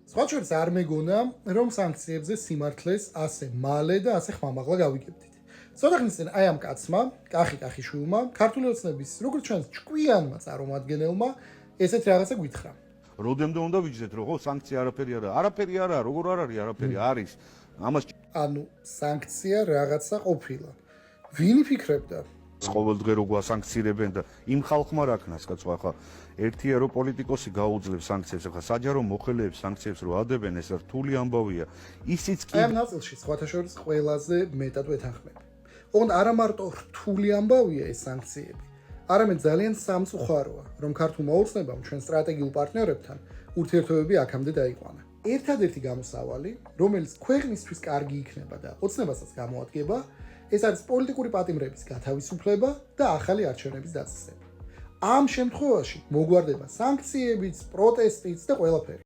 სხვა შორის არ მეგონა, რომ სანქციებზე სიმართლეს ასე მალე და ასე ხმამაღლა გავიგებდით. ცოტა ხნის წინ აი ამ კაცმა, კახიშვილმა, ქართული ოცნების როგორც ჩვენს ჭკვიანმა წარმომადგენელმა ესეთ რაღაცა გვითხრა. Rodemde უნდა ვიჯდეთ, რომ ხო სანქცია არაფერი არა. არაფერი არა, როგორ არ არის არაფერი, არის. ამას ანუ სანქცია რაღაცა ყოფილა. ვინ იფიქრებდა? ყოველდღე რო გვასანქცირებენ და იმ ხალხმა რა ქნას კაცო ახლა ერთია რომ პოლიტიკოსი გაუძლებს სანქციებს ახლა საჯარო მოხელეებს სანქციებს რო ადებენ ეს რთული ამბავია ისიც კი აი ამ ნაწილში სხვათა შორის ყველაზე მეტად ვეთანხმები. ოღონდ არა მარტო რთული ამბავია ეს სანქციები, არამედ ძალიან სამწუხაროა, რომ ქართულმა ოცნებამ ჩვენ სტრატეგიულ პარტნიორებთან ურთიერთობები აქამდე დაიყვანა. ერთადერთი გამოსავალი, რომელიც ქვეყნისთვის კარგი იქნება და ოცნებასაც გამოადგება, ეს არის პოლიტიკური პატიმრების გათავისუფლება და ახალი არჩევნების დაწესება. ამ შემთხვევაში მოგვარდება სანქციებიც, პროტესტიც და ყველაფერი.